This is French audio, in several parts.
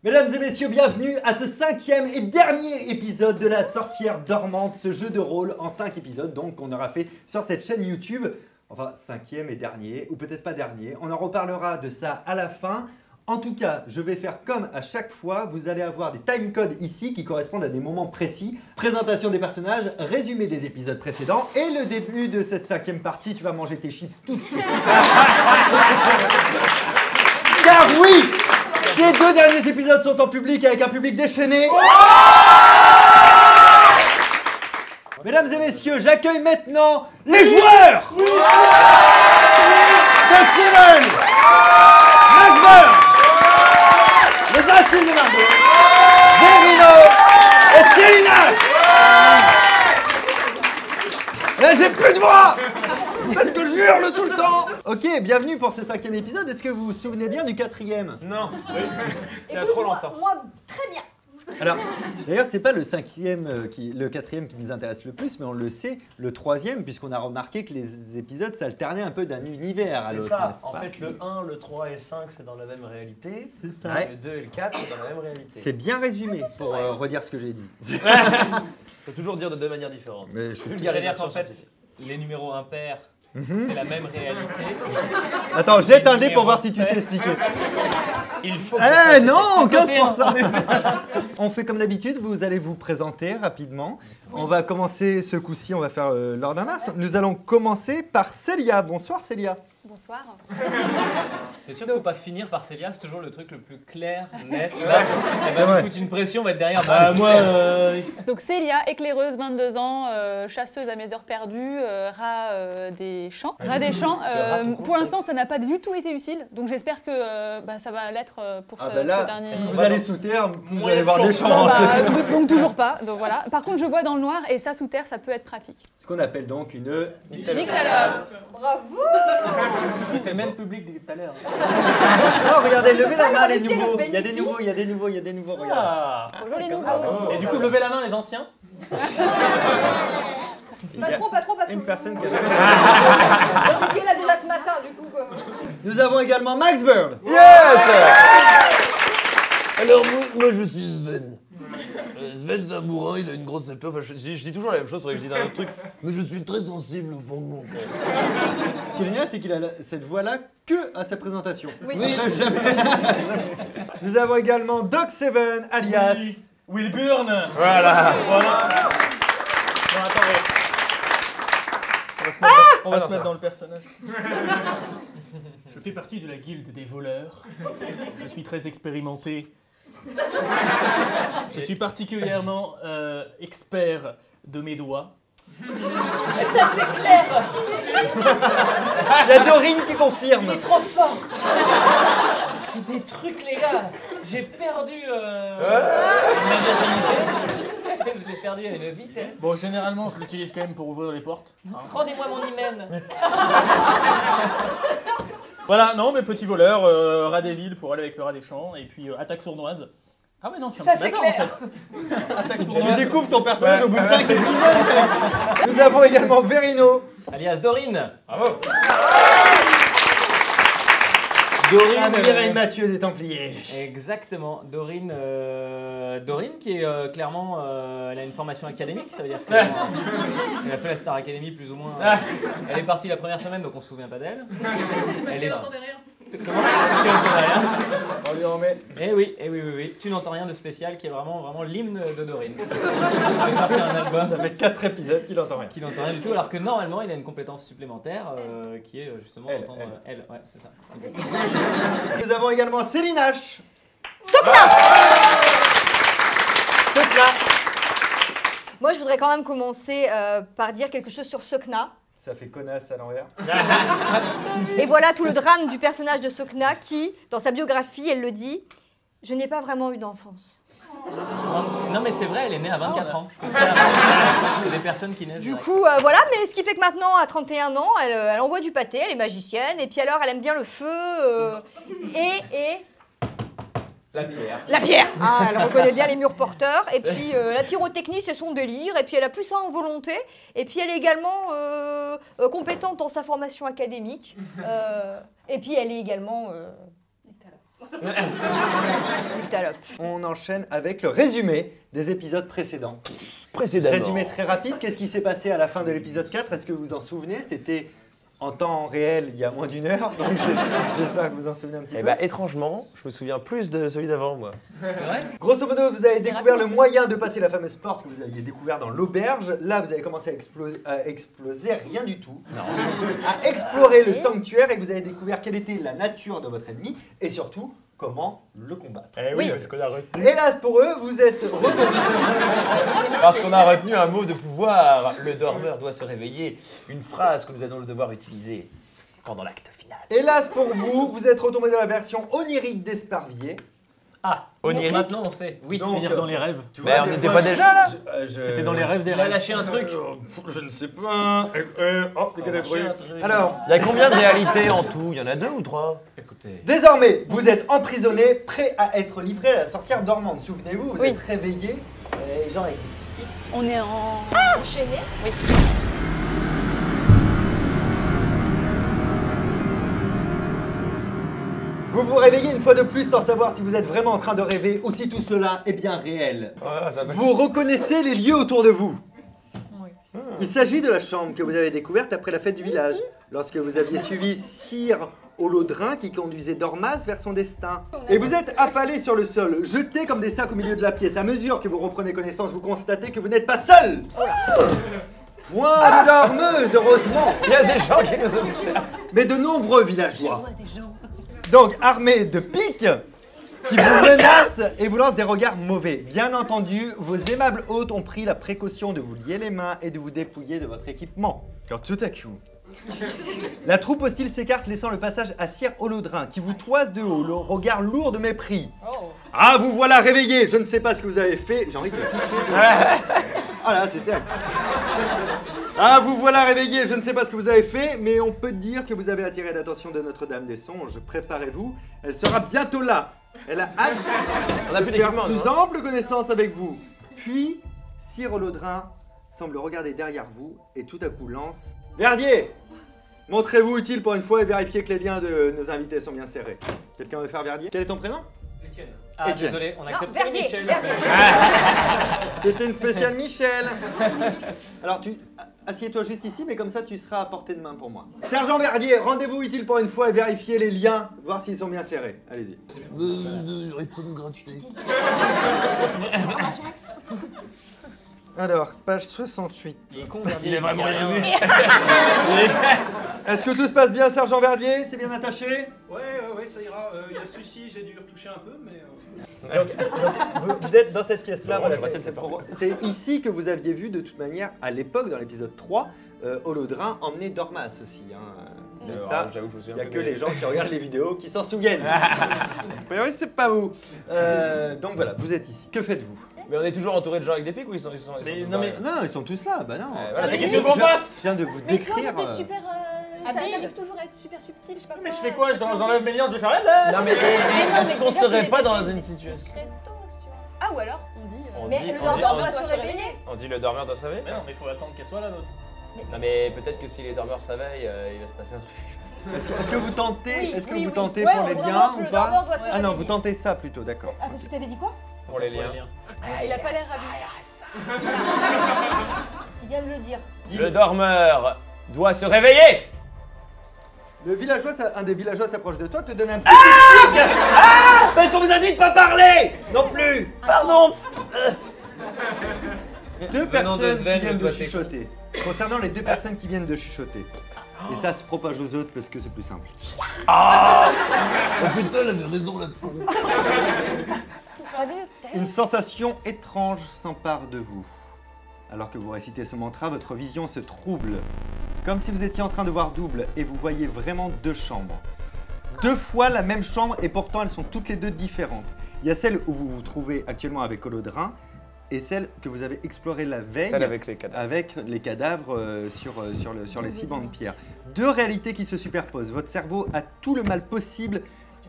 Mesdames et messieurs, bienvenue à ce 5e et dernier épisode de La Sorcière Dormante, ce jeu de rôle en 5 épisodes donc qu'on aura fait sur cette chaîne YouTube. Enfin, 5e et dernier, ou peut-être pas dernier. On en reparlera de ça à la fin. En tout cas, je vais faire comme à chaque fois, vous allez avoir des timecodes ici qui correspondent à des moments précis. Présentation des personnages, résumé des épisodes précédents et le début de cette 5e partie. Tu vas manger tes chips tout de suite. Car oui, ces 2 derniers épisodes sont en public avec un public déchaîné. Mesdames et messieurs, j'accueille maintenant les joueurs de Seven, Maxburn, les astuces de Margot, Verino et Célina. Là, j'ai plus de voix parce que je hurle tout le temps. Ok, bienvenue pour ce 5e épisode. Est-ce que vous vous souvenez bien du 4e? Non. Oui. C'est il y a trop longtemps. Moi, très bien. Alors, d'ailleurs, c'est pas le 5e, le 4e qui nous intéresse le plus, mais on le sait, le 3e, puisqu'on a remarqué que les épisodes s'alternaient un peu d'un univers à l'autre. C'est ça. En fait, le 1, le 3 et le 5, c'est dans la même réalité. C'est ça. Ouais. Le 2 et le 4, c'est dans la même réalité. C'est bien résumé pour redire ce que j'ai dit. Il faut toujours dire de 2 manières différentes. Mais je suis Vulgarisation en fait, scientifique. les numéros impairs, c'est la même réalité. Attends, jette un dé pour voir si tu sais expliquer. Il faut. Eh non, 15%. On fait comme d'habitude, vous allez vous présenter rapidement. Oui. On va commencer ce coup-ci, on va faire l'ordre d'inverse. Nous allons commencer par Célia. Bonsoir Célia. Bonsoir. T'es sûr qu'il ne faut pas finir par Célia? C'est toujours le truc le plus clair, net. Là, elle va me foutre une pression, on va être derrière. Bah, moi. Donc Célia, éclaireuse, 22 ans, chasseuse à mes heures perdues, rat des champs. Rat des champs. Pour l'instant, ça n'a pas du tout été utile, donc j'espère que ça va l'être pour ce dernier. Est-ce que vous allez sous terre, vous allez voir des champs. Donc toujours pas. Donc voilà. Par contre, je vois dans le noir et ça sous terre, ça peut être pratique. Ce qu'on appelle donc une nyctalope. Bravo. C'est le même public que tout à l'heure. Oh, regardez, levez la main les nouveaux. Il y a des nouveaux, il y a des nouveaux, il y a des nouveaux. Regardez. Ah. Bonjour les nouveaux. Et du coup, levez la main les anciens. Pas trop, parce que... Une personne qui a jamais... J'étais là déjà ce matin, du coup. Nous avons également Max Bird. Yes. Alors moi je suis Sven. Sven c'est un bourrin, il a une grosse épée. Enfin, je dis toujours la même chose, c'est vrai que je dis un autre truc. Mais je suis très sensible au fond de mon cœur. Ce qui est génial, c'est qu'il a cette voix-là que à sa présentation. Oui. Jamais. Nous avons également Doc Seven, alias Will Burn. Voilà. Bon, attendez. On va se mettre dans le personnage. Je fais partie de la guilde des voleurs. Je suis très expérimenté. Je suis particulièrement expert de mes doigts. Ça, c'est clair. Il y a Dorine qui confirme. Il est trop fort. Il fait des trucs, les gars. J'ai perdu ma virginité. Je l'ai perdu à une vitesse. Bon, généralement, je l'utilise quand même pour ouvrir les portes. Rendez-moi mon hymen. Voilà, non, mais petit voleur, rat des villes pour aller avec le rat des champs, et puis attaque sournoise. Ah ouais, non, je suis un petit bâtard en fait. Attaque Tu sournoise. découvres ton personnage au bout de 5 épisodes. Nous avons également Verino. Alias Dorine. Bravo. Dorine Mireille Mathieu des Templiers. Exactement, Dorine, Dorine qui est clairement, elle a une formation académique, ça veut dire qu'elle a fait la Star Academy plus ou moins. Elle est partie la première semaine, donc on se souvient pas d'elle. Elle n'entendait rien. Comment? Tu n'entendais rien. On lui en met. Eh oui, tu n'entends rien de spécial, qui est vraiment l'hymne de Dorine. Il a sorti un album. Ça fait 4 épisodes qu'il entend rien. Qui n'entend rien du tout, alors que normalement il a une compétence supplémentaire qui est justement Elle, d'entendre elle. Ouais, c'est ça. Nous avons également Céline H. Sokna. Sokna. Moi, je voudrais quand même commencer par dire quelque chose sur Sokna. Ça fait connasse à l'envers. Et voilà tout le drame du personnage de Sokna qui, dans sa biographie, elle le dit, je n'ai pas vraiment eu d'enfance. Non mais c'est vrai, elle est née à 24 ans. C'est des personnes qui naissent. Du coup, voilà, mais ce qui fait que maintenant, à 31 ans, elle envoie du pâté, elle est magicienne, et puis alors, elle aime bien le feu, et La pierre. La pierre, hein, elle reconnaît bien les murs porteurs. Et puis la pyrotechnie, c'est son délire. Et puis elle a plus ça en volonté. Et puis elle est également compétente dans sa formation académique. Et puis elle est également... Nyctalope. On enchaîne avec le résumé des épisodes précédents. Résumé très rapide, qu'est-ce qui s'est passé à la fin de l'épisode 4? Est-ce que vous vous en souvenez? C'était en temps réel il y a moins d'1 heure, donc j'espère que vous en souvenez un petit peu. Eh bah étrangement, je me souviens plus de celui d'avant moi. C'est vrai? Grosso modo, vous avez découvert le moyen de passer la fameuse porte que vous aviez découvert dans l'auberge. Là, vous avez commencé à exploser rien du tout. Non. À explorer le sanctuaire et vous avez découvert quelle était la nature de votre ennemi et surtout comment le combattre. Eh Oui. parce qu'on a retenu. Hélas pour eux, vous êtes retournés. Parce qu'on a retenu un mot de pouvoir. Le dormeur doit se réveiller. Une phrase que nous allons devoir utiliser pendant l'acte final. Hélas pour vous, vous êtes retombés dans la version onirique d'Esparvier. Ah, Onirique. maintenant on sait. Oui. Donc, C'est-à-dire dans les rêves. Tu Mais on des n'était fois, pas déjà là? C'était dans les rêves des Il a rêves. lâché un truc. Je ne sais pas. Oh, Il a lâché un truc. Alors, Il y a combien de réalités en tout? Il y en a 2 ou 3? Écoutez. désormais, vous êtes emprisonnés, prêts à être livrés à la sorcière dormante. Souvenez-vous, vous Oui. êtes réveillés. Et genre, écoute. On est en... Enchaîné. Vous vous réveillez une fois de plus sans savoir si vous êtes vraiment en train de rêver ou si tout cela est bien réel. Vous reconnaissez les lieux autour de vous. Oui. Il s'agit de la chambre que vous avez découverte après la fête du village, lorsque vous aviez suivi Sire Holodrin qui conduisait Dormas vers son destin. Et vous êtes affalés sur le sol, jetés comme des sacs au milieu de la pièce. À mesure que vous reprenez connaissance, vous constatez que vous n'êtes pas seul. Point de dormeuse, heureusement, Il y a des gens qui nous observent. mais de nombreux villageois. Donc armés de piques qui vous menacent et vous lancent des regards mauvais. Bien entendu, vos aimables hôtes ont pris la précaution de vous lier les mains et de vous dépouiller de votre équipement. Quand tout à coup, la troupe hostile s'écarte laissant le passage à Sire Holodrin qui vous toise de haut, le regard lourd de mépris. Oh. Ah, vous voilà réveillés, je ne sais pas ce que vous avez fait. J'ai envie de te toucher. Ah là, c'était... Ah, vous voilà réveillés, je ne sais pas ce que vous avez fait, mais on peut dire que vous avez attiré l'attention de Notre-Dame des Songes. Préparez-vous, elle sera bientôt là. Elle a hâte On a de plus faire d'équipement. plus nous, hein. ample connaissance avec vous. Puis, Sire Holodrin semble regarder derrière vous et tout à coup lance... Verdier, montrez-vous utile pour une fois et vérifiez que les liens de nos invités sont bien serrés. Quelqu'un veut faire Verdier? Quel est ton prénom? Étienne. Ah, Étienne. désolé, on Non, accepte Verdier. Michel. Verdier. C'était une spéciale Michel. Alors tu assieds-toi juste ici, mais comme ça tu seras à portée de main pour moi. Sergent Verdier, rendez-vous utile pour une fois et vérifiez les liens, voir s'ils sont bien serrés. Allez-y. J'arrive pas à me gratter. Alors, page 68. Il est con, Verdier. Il est vraiment rien rien vu. Est-ce que tout se passe bien, Sergent Verdier? C'est bien attaché? Ouais, ça ira. Il y a ceci, j'ai dû retoucher un peu, mais. Vous êtes dans cette pièce-là, Non, voilà, je retiens, c'est ici que vous aviez vu de toute manière, à l'époque, dans l'épisode 3, Holodrin emmener Dormas aussi. Hein. Mais ça, j'avoue que je me il souviens n'y a plus, que mais- les gens qui regardent les vidéos qui s'en souviennent. A priori, c'est pas vous. Donc voilà, vous êtes ici. Que faites-vous? Mais on est toujours entouré de gens avec des pics ou ils sont Mais tous non, mais- barrés Non, ils sont tous là, bah non. voilà, mais mais qu'est-ce qu'on fasse? Je viens de vous Mais toi, décrire. t'es super... Habile. T'arrives toujours à être super subtil, je sais pas quoi. Mais je fais quoi? J'enlève mes liens, je vais faire là. Non mais est-ce qu'on déjà, serait tu pas les dans défais une des situation? discretos, tu vois. Ah, ou alors On dit... On Mais dit- le on dit- dormeur on doit dit- se réveiller. On dit le dormeur doit se réveiller? Mais non, mais il faut attendre qu'elle soit là, l'autre. Non mais peut-être que si les dormeurs s'éveillent, il va se passer un truc. Est-ce que vous tentez, Oui, est-ce que oui, vous oui. tentez Ouais, pour on les pense liens que ou le pas? dormeur doit se Ah non, vous réveiller. tentez ça plutôt, d'accord. Ah, parce que t'avais dit quoi? Pour les liens. Il a pas l'air ravi. Il vient de le dire. Le dormeur doit se réveiller! Le villageois, un des villageois s'approche de toi, te donne un petit coup de pique. Parce qu'on vous a dit de pas parler non plus. Pardon! Deux Venant de personnes Sven, qui viennent le de doigt, c'est chuchoter. Concernant les deux personnes qui viennent de chuchoter. Et ça se propage aux autres parce que c'est plus simple. Oh putain, elle avait raison là. Une sensation étrange s'empare de vous. Alors que vous récitez ce mantra, votre vision se trouble. Comme si vous étiez en train de voir double et vous voyez vraiment deux chambres. Deux fois la même chambre et pourtant elles sont toutes les deux différentes. Il y a celle où vous vous trouvez actuellement avec Holodrin et celle que vous avez explorée la veille Celle avec les cadavres. avec les cadavres sur les 6 bancs de pierre. Deux réalités qui se superposent. Votre cerveau a tout le mal possible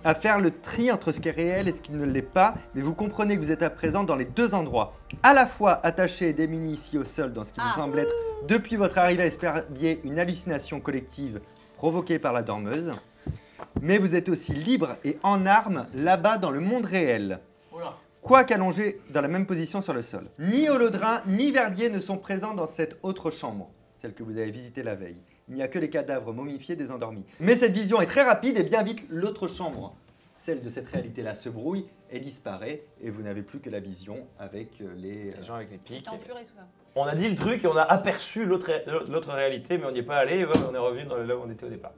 à faire le tri entre ce qui est réel et ce qui ne l'est pas, mais vous comprenez que vous êtes à présent dans les deux endroits. À la fois attaché et démuni ici au sol dans ce qui vous semble être, depuis votre arrivée à Esperbier, une hallucination collective provoquée par la dormeuse. Mais vous êtes aussi libre et en armes là-bas dans le monde réel. Oula. Quoique allongés dans la même position sur le sol. Ni Holodrin ni Verdier ne sont présents dans cette autre chambre, celle que vous avez visitée la veille. Il n'y a que les cadavres momifiés des endormis. Mais cette vision est très rapide et bien vite l'autre chambre, celle de cette réalité-là, se brouille et disparaît et vous n'avez plus que la vision avec les Les gens avec les pics. T'es en purée, tout ça. On a dit le truc et on a aperçu l'autre réalité, mais on n'y est pas allé et voilà, on est revenu là où on était au départ.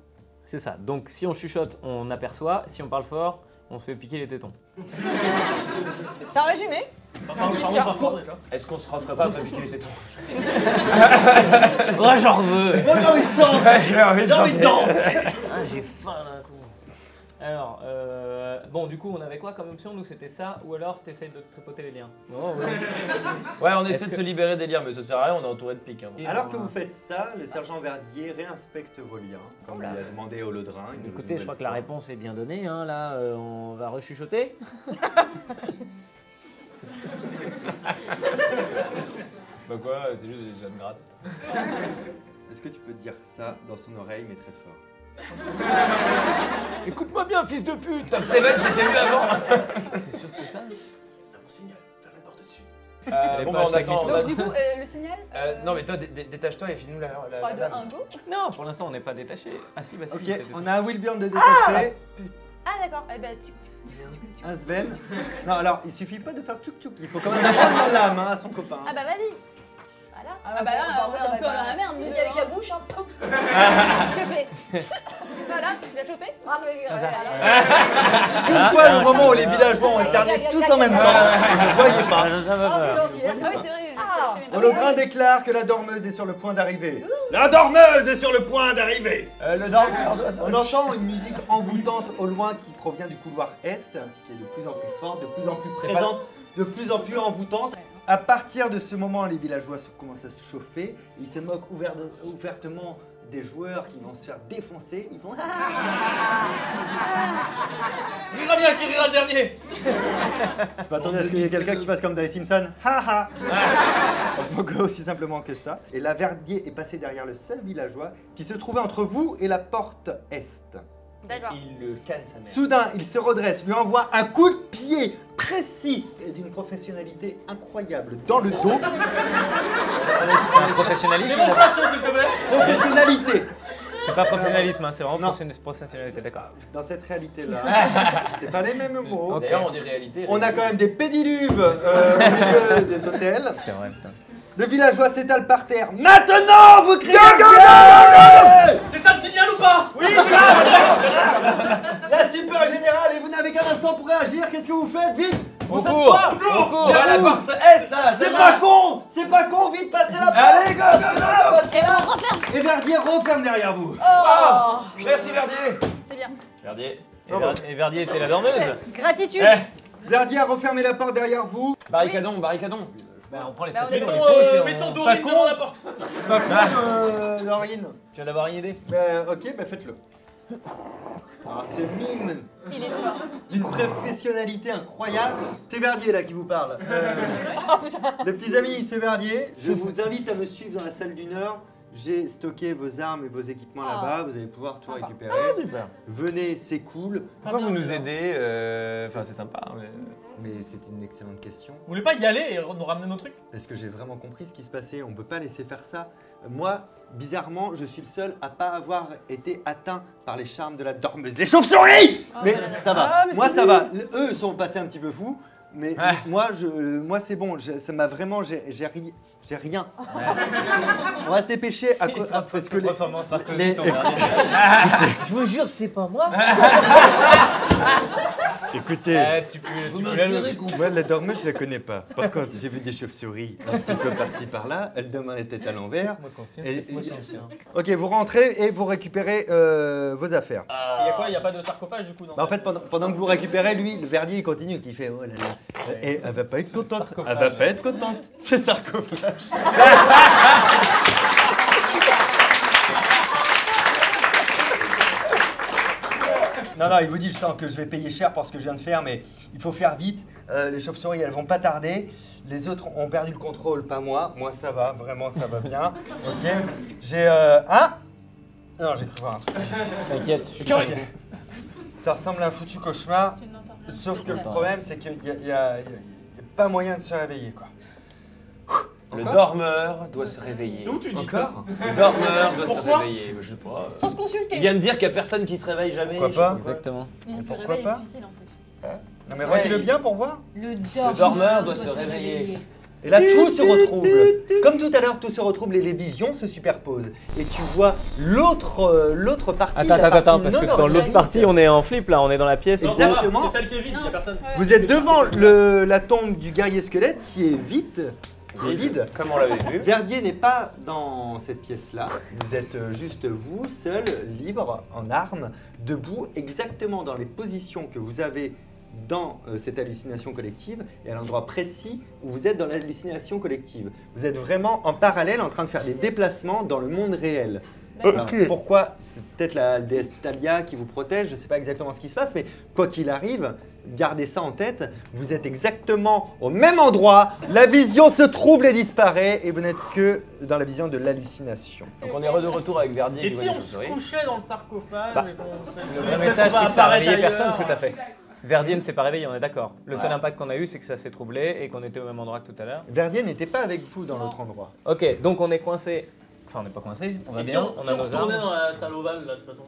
C'est ça. Donc si on chuchote, on aperçoit. Si on parle fort, on se fait piquer les tétons. C'est un résumé. Est-ce qu'on se referait pas après piquer les tétons? Moi j'en veux. Moi j'ai envie de chanter. J'ai envie de chanter. danser. Ah, j'ai faim d'un coup. Alors, bon, du coup, on avait quoi comme option? Nous, c'était ça, ou alors t'essayes de tripoter les liens. Oh, ouais. Ouais, on essaie Est-ce de que- se libérer des liens, mais ça sert à rien, on est entouré de pics. Hein. Alors que vous faites ça, le sergent Verdier réinspecte vos liens, comme il a demandé au Holodrin. Écoutez, je crois que la réponse est bien donnée. Hein. Là, on va rechuchoter. Bah quoi, c'est juste des jeunes grades. Est-ce que tu peux dire ça dans son oreille, mais très fort? Écoute-moi bien, fils de pute. Top 7, c'était mieux avant. T'es sûr que c'est ça? Un signal, vers la porte dessus. Bon, pas bah, on hashtag attend. Donc, du coup, le signal Non, mais toi, détache-toi et file-nous la. 3, 2, 1, go. Non, pour l'instant, on n'est pas détaché. Ah si, bah si. Ok, c'est- on a un Wilbjorn de détaché, Ah, d'accord. Eh ben, tic, tic. un Sven. Non, alors il suffit pas de faire tchouk tchouk, il faut quand même prendre la main à son copain. Ah, bah, vas-y. Voilà. Ah bah là, on est un peu dans la merde. Vas-y nous, avec hein. la bouche, hein. Je fais. Voilà, tu l'as chopé? Ah, mais, Une fois au moment où les villageois ont éternué tous en même temps, vous ne voyez pas. Ah, c'est gentil, Ah merci. oui, c'est vrai, j'ai Ah. cherché mes Holodrin déclare que la dormeuse est sur le point d'arriver. La dormeuse est sur le point d'arriver. Le dormeur doit On entend une musique envoûtante au loin qui provient du couloir est, qui est de plus en plus forte, de plus en plus présente, de plus en plus envoûtante. À partir de ce moment, les villageois commencent à se chauffer. Ils se moquent ouvertement des joueurs qui vont se faire défoncer. Ils font Rira bien, qui rira le dernier. Je m'attendais à ce qu'il y ait quelqu'un qui fasse comme dans les Simpsons. Ha ha. On se moque aussi simplement que ça. Et la Verdier est passée derrière le seul villageois qui se trouvait entre vous et la porte est. D'accord. Il le canne sa mère. Soudain, il se redresse, lui envoie un coup de pied précis et d'une professionnalité incroyable dans le dos. Un professionnalisme. Démonstration, s'il te plaît. Professionnalité. C'est pas professionnalisme, hein, c'est vraiment Non. professionnalité, d'accord. Dans cette réalité-là, c'est pas les mêmes mots. Ok. D'ailleurs, on dit réalité. On a quand même des pédiluves au milieu des hôtels. C'est vrai, putain. Le villageois s'étale par terre. Maintenant, vous criez C'est ça le signal ou pas? Oui, La stupeur est générale et vous n'avez qu'un instant pour réagir. Qu'est-ce que vous faites? Vite. Au Vous faites cours. quoi? Au cours. Vers la où? porte est là. C'est pas con! C'est pas con! Vite, passez la porte! Allez, go, Passez la porte! Et Verdier referme derrière vous. Oh, Merci Verdier. C'est bien. Verdier. Et Verdier était la dormeuse. gratitude. Verdier a refermé la porte derrière vous. Barricadon, barricadon. Bah, on prend les Bah, on est statues, on les pas- pose et on- Mettons Dorine devant la porte. Par contre, Laurine, Tu viens d'avoir une idée? ok, bah faites-le. Ah, ce mime Il est fort. d'une professionnalité incroyable. C'est Verdier là qui vous parle. Oh putain. Les petits amis, c'est Verdier. Je vous invite à me suivre dans la salle d'une heure. J'ai stocké vos armes et vos équipements Ah. là-bas. Vous allez pouvoir tout Sympa. récupérer. Super. Venez, c'est cool. Pourquoi vous nous aidez Enfin, c'est sympa. Hein, mais... Mais c'était une excellente question. Vous voulez pas y aller et nous ramener nos trucs? Parce que j'ai vraiment compris ce qui se passait. On ne peut pas laisser faire ça. Moi, bizarrement, je suis le seul à pas avoir été atteint par les charmes de la dormeuse. Les chauves-souris! Mais ça va. Ah, mais Moi, c'est ça lui. va. Eux sont passés un petit peu fous. Mais Ah. moi, c'est bon. Ça m'a vraiment. J'ai rien. On va se dépêcher parce que les. les- Je vous jure, c'est pas moi. Écoutez. Tu peux Moi, la dormeuse, je la connais pas. Par contre, j'ai vu des chauves-souris un petit peu par-ci par-là. Elles donnent la tête à l'envers. Et- Ok, vous rentrez et vous récupérez vos affaires. Il y a quoi? Il y a pas de sarcophage du coup? Non. Bah, en fait, pendant que vous récupérez, lui, le Verdier, il continue, qui fait oh là là. Et elle va pas être contente. Elle va pas être contente. C'est sarcophage. Non, non, il vous dit, je sens que je vais payer cher pour ce que je viens de faire, mais il faut faire vite. Les chauves-souris, elles vont pas tarder. Les autres ont perdu le contrôle, pas moi. Moi, ça va, vraiment, ça va bien. Ok. J'ai. Hein? Non, j'ai cru voir un truc. T'inquiète, je suis Ok. prêt. Ça ressemble à un foutu cauchemar, Tu n'entends rien. sauf que le problème, c'est qu'il y a pas moyen de se réveiller, quoi. Le Encore dormeur doit se réveiller. D'où tu dis Encore Le dormeur doit se Pourquoi réveiller. Je sais pas. Sans se consulter. Il vient de dire qu'il n'y a personne qui se réveille jamais. Pourquoi pas Exactement. Le Pourquoi réveil pas est difficile en plus. Non mais redis-le bien pour voir. Le dormeur doit se réveiller. Et là, tout se retrouble. Comme tout à l'heure, tout se retrouble et les visions se superposent. Et tu vois l'autre partie. la Attends, partie parce que non dans l'autre organique. partie, on est en flip là, on est dans la pièce. Non, où- ça va, Exactement. c'est celle qui est vide, il n'y a personne. Vous êtes devant la tombe du guerrier squelette qui est vide. Qui est vide. Comme on l'avait vu. Verdier n'est pas dans cette pièce-là. Vous êtes juste vous, seul, libre, en armes, debout, exactement dans les positions que vous avez dans cette hallucination collective et à l'endroit précis où vous êtes dans l'hallucination collective. Vous êtes vraiment en parallèle en train de faire des déplacements dans le monde réel. Alors, pourquoi? C'est peut-être la déesse Talia qui vous protège, je ne sais pas exactement ce qui se passe, mais quoi qu'il arrive, gardez ça en tête, vous êtes exactement au même endroit, la vision se trouble et disparaît, et vous n'êtes que dans la vision de l'hallucination. Donc on est de retour avec Verdier. Et qui si voit on les se chauves-souris. couchait dans le sarcophage Bah, et qu'on Le fait- vrai message, peut-être qu'on c'est va que ça a apparaître réveillé personne, ailleurs. ce que t'as fait. Verdier ne s'est pas réveillé, on est d'accord. Le seul impact qu'on a eu, c'est que ça s'est troublé et qu'on était au même endroit que tout à l'heure. Verdier n'était pas avec vous dans l'autre endroit. Ok, donc on est coincé. Enfin, on n'est pas coincé, on va Et si bien, on, on si a on nos retournait armes. dans la salle ovale, là, de toute façon.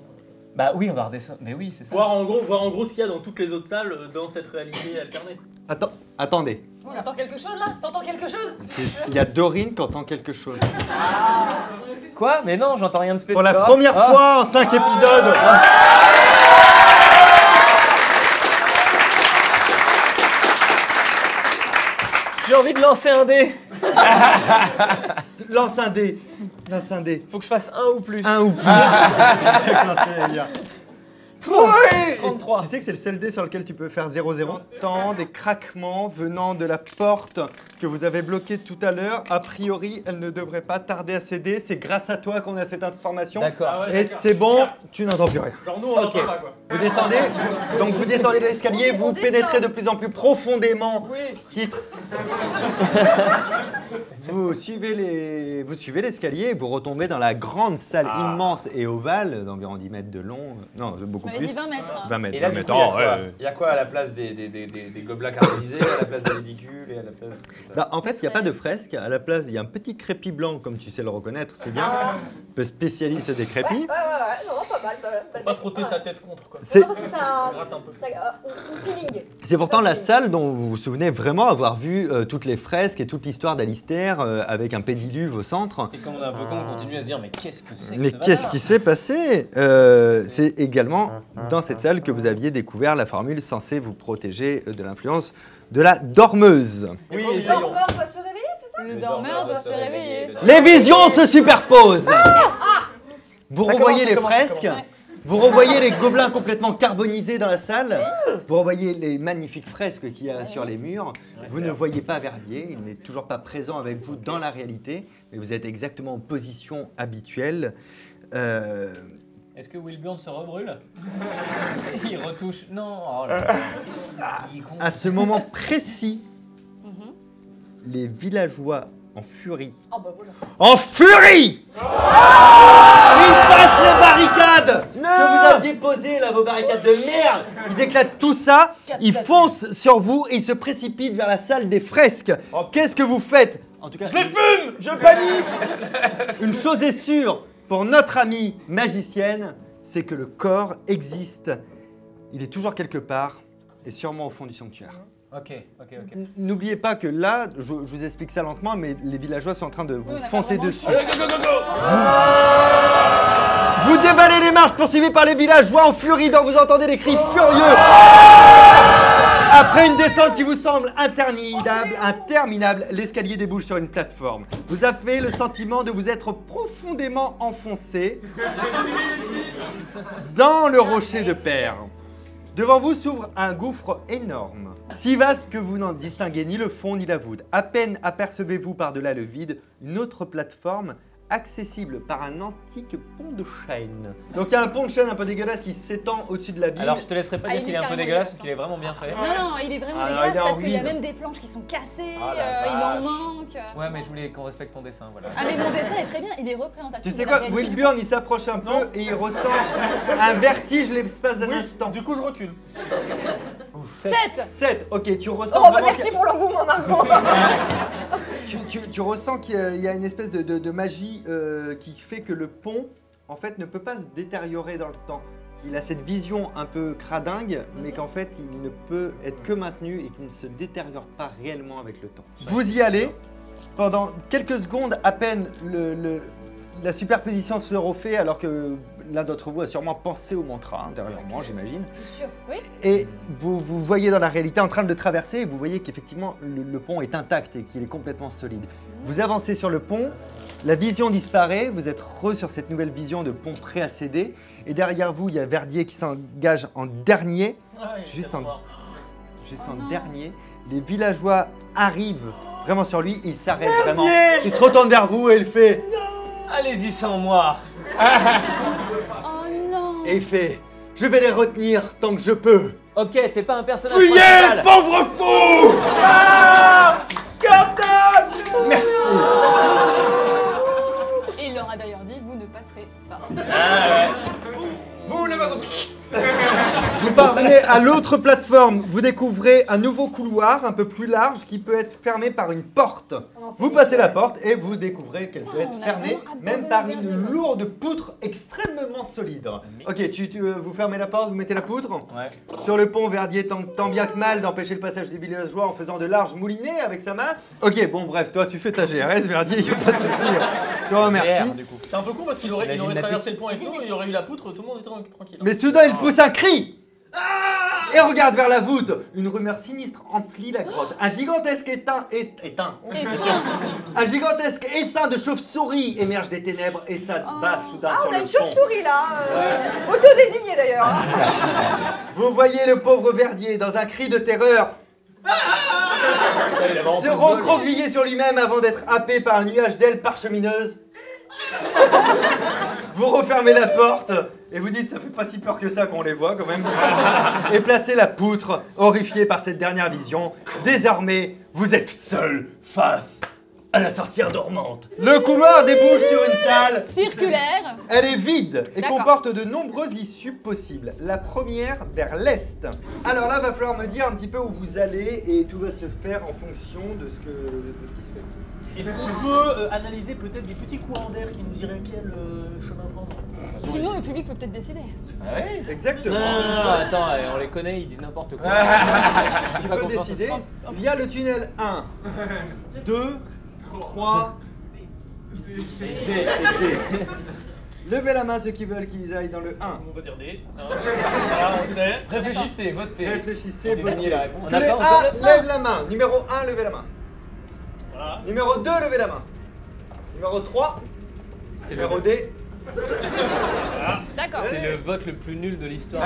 Bah oui, on va redescendre. Mais oui, c'est ça. Voir en gros ce qu'il y a dans toutes les autres salles dans cette réalité alternée. Attendez, T'entends quelque chose là? T'entends quelque chose? il y a Dorine qui entend quelque chose. Quoi? Mais non, j'entends rien de spécial. Pour la première Ah. fois en 5 épisodes. J'ai envie de lancer un dé. Lance un dé. Lance un dé. Faut que je fasse un ou plus. Un ou plus. C'est exactement ce que j'allais dire. 33. Tu sais que c'est le seul dé sur lequel tu peux faire 0-0. Tant des craquements venant de la porte que vous avez bloquée tout à l'heure. A priori, elle ne devrait pas tarder à céder. C'est grâce à toi qu'on a cette information. D'accord. Ah ouais, Et d'accord. c'est bon, tu n'entends plus rien. Genre nous on n'entend pas quoi. Vous descendez, donc vous descendez de l'escalier, vous pénétrez de plus en plus profondément. Titre. Vous suivez l'escalier et vous retombez dans la grande salle immense et ovale d'environ 10 mètres de long. Non, beaucoup On avait dit plus. 20 mètres. 20 mètres. Et là, 20 du mètres. coup, il y a Oh, quoi ouais. Il y a quoi à la place des gobelins carbonisés, à la place des ridicules et à la place. c'est ça. Bah, en fait, il n'y a pas de fresque. À la place, il y a un petit crépi blanc, comme tu sais le reconnaître, c'est bien. Un peu spécialiste des crépis. Ouais, non, pas mal, Faut pas frotter sa tête contre quoi. C'est parce que ça. Gratte un peu. Peeling. c'est pourtant la salle dont vous vous souvenez vraiment avoir vu toutes les fresques et toute l'histoire d'Alistair avec un pédiluve au centre. Et comme on est un peu con, on continue à se dire mais qu'est-ce que c'est que Mais ce qu'est-ce bazar qui s'est passé C'est également dans cette salle que vous aviez découvert la formule censée vous protéger de l'influence de la dormeuse. Oui, Le essayons. dormeur doit se réveiller, c'est ça? Le dormeur doit se réveiller. Les visions se superposent. Vous Ça revoyez commence, les ça commence, fresques, ça commence. vous revoyez les gobelins complètement carbonisés dans la salle, vous revoyez les magnifiques fresques qu'il y a sur les murs. Vous ne voyez pas Verdier, il n'est toujours pas présent avec vous dans la réalité, mais vous êtes exactement en position habituelle. Est-ce que Wilburn se rebrûle? Il retouche. Non. Oh là là. Il est con. À ce moment précis, les villageois en furie. Oh bah voilà. En furie! Ils passent les barricades que vous aviez posées là, vos barricades de merde. Ils éclatent tout ça, ils foncent sur vous et ils se précipitent vers la salle des fresques. Qu'est-ce que vous faites? En tout cas, Je les fume. Je panique. une chose est sûre pour notre amie magicienne, c'est que le corps existe. Il est toujours quelque part et sûrement au fond du sanctuaire. Ok. N'oubliez pas que là, je vous explique ça lentement, mais les villageois sont en train de vous Oui, on a foncer pas vraiment dessus. Allez, go, go, go, go. Vous dévalez les marches poursuivis par les villageois en furie dont vous entendez des cris furieux. Après une descente qui vous semble interminable, l'escalier débouche sur une plateforme. Vous avez le sentiment de vous être profondément enfoncé dans le rocher de Père. Devant vous s'ouvre un gouffre énorme, si vaste que vous n'en distinguez ni le fond ni la voûte. À peine apercevez-vous par-delà le vide une autre plateforme accessible par un antique pont de chêne. Donc il y a un pont de chêne un peu dégueulasse qui s'étend au-dessus de la ville. Alors je te laisserai pas Ah, dire il qu'il est est un peu carrément dégueulasse dégueulasse, parce qu'il est vraiment bien fait. Non, il est vraiment Ah, dégueulasse il est parce qu'il y a horrible. même des planches qui sont cassées, Ah, la il en vache. manque. Ouais, mais je voulais qu'on respecte ton dessin, voilà. Ah mais mon dessin est très bien, il est représentatif. Tu sais de la quoi, réalité Will du Burn il s'approche un peu et il ressent un vertige l'espace d'un instant. Du coup, je recule. 7. 7, ok, tu ressens Oh, bah vraiment merci pour l'engouement, Margot. tu ressens qu'il y a une espèce de magie qui fait que le pont, en fait, ne peut pas se détériorer dans le temps. Il a cette vision un peu cradingue, mais qu'en fait, il ne peut être que maintenu et qu'il ne se détériore pas réellement avec le temps. Vous y allez, pendant quelques secondes à peine, la superposition se refait alors que l'un d'entre vous a sûrement pensé au mantra, hein, derrière moi, j'imagine. Bien sûr, oui. Et vous voyez dans la réalité en train de le traverser et vous voyez qu'effectivement le pont est intact et qu'il est complètement solide. Vous avancez sur le pont, la vision disparaît, vous êtes sur cette nouvelle vision de pont prêt à céder et derrière vous il y a Verdier qui s'engage en dernier, juste en dernier. Les villageois arrivent vraiment sur lui, il s'arrête vraiment, il se retourne vers vous et il fait Allez-y sans moi. Oh non. et il fait je vais les retenir tant que je peux. Ok, t'es pas un personnage Fuyez, principal. pauvre fou! Merci. Et il leur a d'ailleurs dit, vous ne passerez pas. Vous, les maçons. Vous parvenez à l'autre plateforme, vous découvrez un nouveau couloir un peu plus large qui peut être fermé par une porte. Vous passez la porte et vous découvrez qu'elle peut être on a fermée vraiment même abandonné par le une gardien. lourde poutre extrêmement solide. Ok, vous fermez la porte, vous mettez la poutre. Ouais. Sur le pont, Verdier tente tant bien que mal d'empêcher le passage des villageois en faisant de larges moulinets avec sa masse. Ok, bon bref, toi tu fais ta GRS, Verdier, y a pas de souci. Toi, merci. Du coup. C'est un peu con parce qu'il aurait, La il aurait gymnastique. traversé le pont avec nous, il y aurait eu la poutre, tout le monde était tranquille. Mais soudain, il pousse un cri et regarde vers la voûte. Une rumeur sinistre emplit la grotte. Un gigantesque Et ça, Un gigantesque essaim de chauve-souris émerge des ténèbres et s'abat soudain Ah, sur on a le une pont. chauve-souris là, auto-désignée d'ailleurs. hein. Vous voyez le pauvre Verdier dans un cri de terreur se recroqueviller sur lui-même avant d'être happé par un nuage d'ailes parchemineuses. Vous refermez la porte et vous dites ça fait pas si peur que ça qu'on les voit quand même. Et placez la poutre, horrifié par cette dernière vision. Désormais, vous êtes seul face à la sorcière dormante. Le couloir débouche sur une salle. circulaire. Elle est vide et D'accord. comporte de nombreuses issues possibles. La première vers l'est. Alors là, va falloir me dire un petit peu où vous allez et tout va se faire en fonction de ce qui se fait. Est-ce qu'on peut analyser peut-être des petits courants d'air qui nous diraient quel chemin prendre? Sinon, le public peut peut-être décider. Ah ouais. Exactement. Non, attends, on les connaît, ils disent n'importe quoi. Tu peux décider. Il y a le tunnel 1, 2, 3 et D. Levez la main ceux qui veulent qu'ils aillent dans le 1. On va dire D. Voilà, on sait. Réfléchissez, votez. Réfléchissez, Désignez votez. la réponse. Que les On attend, A lève la main. Numéro 1, levez la main. Voilà. Numéro 2, levez la main. Numéro 3, C'est numéro le, D. D'accord. c'est le vote le plus nul de l'histoire.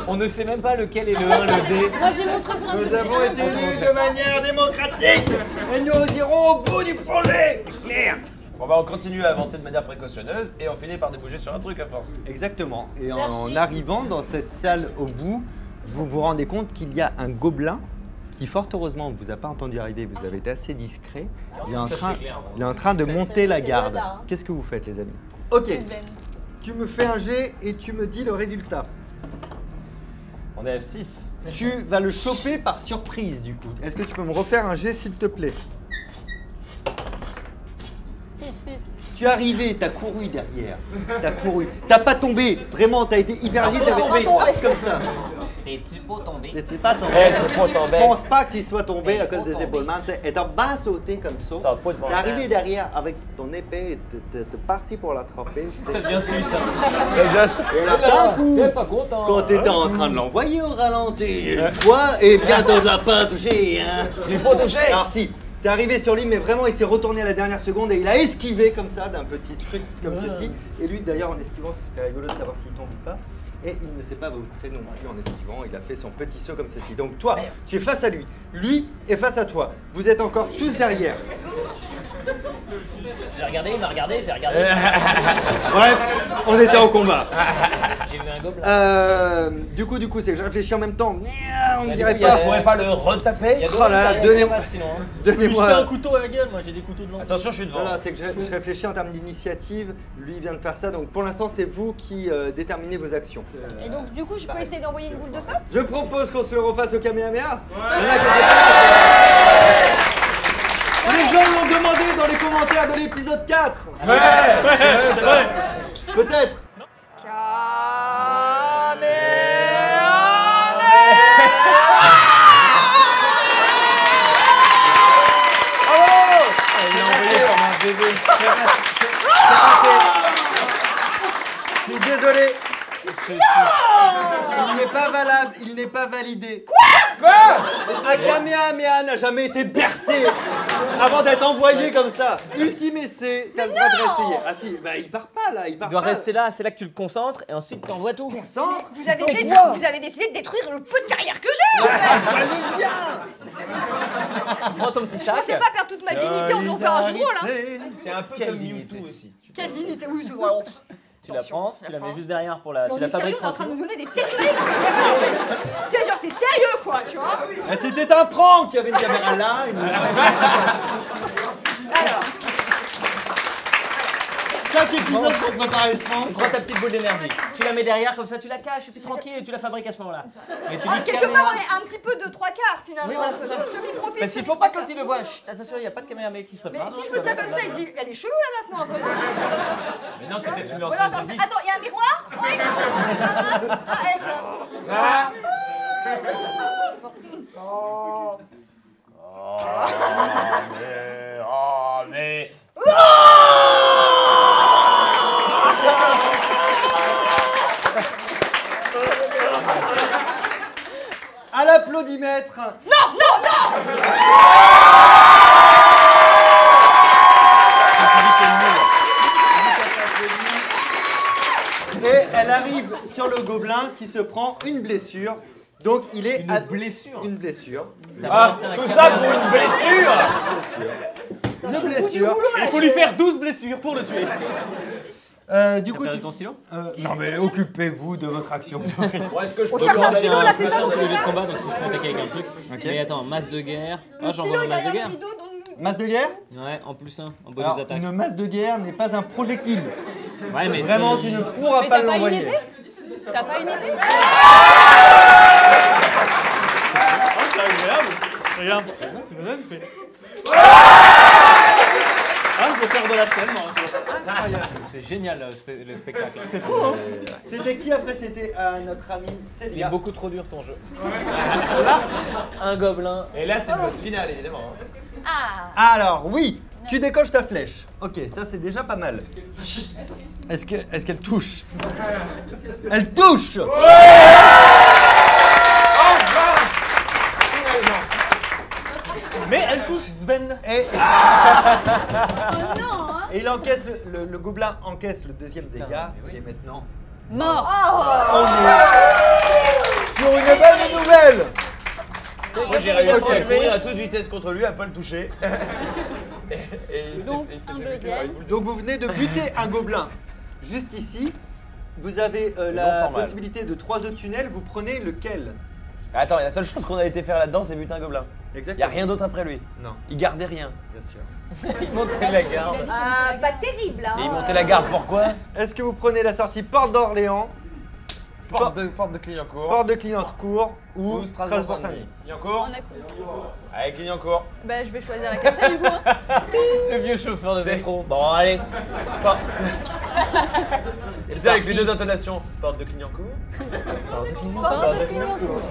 On ne sait même pas lequel est le 1, le D. Moi, j'ai mon truc pour un Nous truc. avons été élus de manière démocratique et nous irons au bout du projet. C'est clair. Bon bah on continue à avancer de manière précautionneuse et on finit par déboucher sur un truc à force. Exactement. Et en Merci. arrivant dans cette salle au bout, vous vous rendez compte qu'il y a un gobelin qui, fort heureusement, ne vous a pas entendu arriver. Vous avez été assez discret. Il est en train de monter la C'est le garde. hasard, hein. Qu'est-ce que vous faites, les amis? Ok. Suzanne. Tu me fais un jet et tu me dis le résultat. On est à 6. Tu vas le choper par surprise, du coup. Est-ce que tu peux me refaire un jet, s'il te plaît? 6. Tu es arrivé, t'as couru derrière. T'as couru. T'as pas tombé. Vraiment, t'as été hyper agile. T'avais tombé. comme ça. T'es-tu pas tombé? T'es pas tombé. c'est pas Je tombé. pense pas que tu sois tombé Mais à cause pas des tombé. épaulements. Tu sais. Et t'as bien sauté comme ça. Ça a pas de bon T'es arrivé sens. derrière avec ton épée et t'es parti pour l'attraper. C'est bien su ça. C'est bien ça. Et là, d'un coup, T'es pas content. quand t'étais en train de l'envoyer au ralenti une fois, et bientôt de la pas touché, hein. Je l'ai pas touché. Alors si, t'es arrivé sur lui, mais vraiment il s'est retourné à la dernière seconde et il a esquivé comme ça d'un petit truc comme ceci. Et lui d'ailleurs en esquivant, ce serait rigolo de savoir s'il tombe ou pas. Et il ne s'est pas vautré non plus en esquivant, il a fait son petit saut comme ceci. Donc toi, tu es face à lui, lui est face à toi. Vous êtes encore tous derrière. J'ai regardé, il m'a regardé, j'ai regardé. Bref, on était en combat. J'ai vu un gobelin. Du coup, c'est que je réfléchis en même temps. On ne Bah, dirait du coup, il y a- pas. On pourrait pas le retaper? Il y a Oh là là, Dorin derrière, donnez-moi- ça passe, sinon, hein. Je jeter un Donnez-moi. couteau à la gueule, moi j'ai des couteaux de lance. Attention, je suis devant. Voilà, c'est que je réfléchis en termes d'initiative. Lui il vient de faire ça, donc pour l'instant, c'est vous qui déterminez vos actions. Et donc, du coup, je peux essayer d'envoyer une boule de feu? Je propose qu'on se le refasse au Kamehameha. Il y en a qui étaient pas. Les gens l'ont demandé dans les commentaires de l'épisode 4. C'est vrai. Peut-être. Il l'a envoyé comme un bébé. Je suis désolé. Il n'est pas valable, il n'est pas validé. Quoi? Un Kamehameha n'a jamais été bercé avant d'être envoyé comme ça. Ultime essai, t'as le droit de réessayer. Ah si, bah il part pas là, il part Il doit pas. rester là, c'est là que tu le concentres et ensuite t'envoies tout. Concentre. Vous avez décidé de détruire le peu de carrière que j'ai, en fait. Allez bien. Tu prends ton petit Je sac. pensais pas perdre toute ma dignité en devant faire un jeu de rôle, hein. C'est un peu Quelle comme dignité. Mewtwo aussi. Quelle dignité, oui, c'est vrai. Tu la prends, tu la mets juste derrière pour la. On Tu la est sérieux, fabriques on est en train de tranquille. nous donner des techniques. C'est genre, c'est sérieux, quoi, tu vois. Ah, c'était un prank, il y avait une caméra là. Alors, 5 épisodes pour préparer ce prank. Tu prends ta petite boule d'énergie, tu la mets derrière comme ça, tu la caches et puis tranquille et tu la fabriques à ce moment-là. Et tu dis quelque part, on est un petit peu de 3 quarts, finalement. Oui, voilà, c'est ça. Semi-profil. Parce qu'il faut pas que l'autre il le voit. Chut, attention, il n'y a pas de caméra qui se Mais prépare. si je me tiens comme ça, il se dit, elle est chelou la meuf, non, un peu. Mais non, t'étais une Ou alors, attends, il y a un miroir? Oui. mais. À l'applaudimètre. Et elle arrive sur le gobelin qui se prend une blessure. Donc il est Une blessure. Une blessure. Ah, Tout ça pour une blessure! Une blessure. Il faut lui faire 12 blessures pour le tuer. Du coup, ton stylo? non mais occupez-vous de votre action. Est-ce que je On peux cherche un commander stylo, là, c'est Plus ça, simple vous que le voulez jeu de faire? combat, donc si je peux attaquer avec un truc. Ok. Mais attends, masse de guerre. Le Ah, stylo j'envoie est une masse de derrière le guerre. rideau. Masse de guerre. Ouais, en plus 1, en bonus Alors, d'attaque. une masse de guerre n'est pas un projectile. Ouais, mais Vraiment, si- tu ne pourras Mais pas t'as pas une l'envoyer. épée? T'as pas une épée? C'est agréable. Regarde. C'est comme ça, tu fais. Ah, je veux faire de la scène, moi. C'est génial le spectacle. C'est fou, hein. C'était qui après? C'était notre ami Il est Célia. beaucoup trop dur ton jeu. Là. Un gobelin. Et là, c'est le boss final, évidemment. Ah. Alors oui, tu décoches ta flèche. Ok, ça c'est déjà pas mal. Est-ce qu'elle touche? Elle touche. Mais elle touche Sven. Et, Oh non, hein. et il encaisse le gobelin encaisse le deuxième dégât. Et maintenant, Mort. on est sur une bonne nouvelle. Moi, j'ai réussi Ok. à courir à toute vitesse contre lui, à pas le toucher. Et il s'est Donc, il s'est un fait buter deuxième. par une boule de- Donc vous venez de buter un gobelin. Juste ici, vous avez on la sent mal. possibilité de 3 autres tunnels. Vous prenez lequel? Attends, la seule chose qu'on a été faire là-dedans, c'est buter un gobelin. Y a Exactement. rien d'autre après lui. Non, Il gardait rien. bien sûr. Il montait la garde. Il a dit Ah, pas terrible, hein. Et il montait la garde, pourquoi? Est-ce que vous prenez la sortie Porte d'Orléans, Porte de Clignancourt. Porte de Clignancourt ou Strasbourg-Saint-Denis? On Clignancourt. a coupé. Avec Clignancourt. Bah, je vais choisir la cassette du coup. Hein. Le vieux chauffeur de métro. Bon, allez. Tu sais, avec les deux intonations. Porte de Clignancourt. Porte de Clignancourt.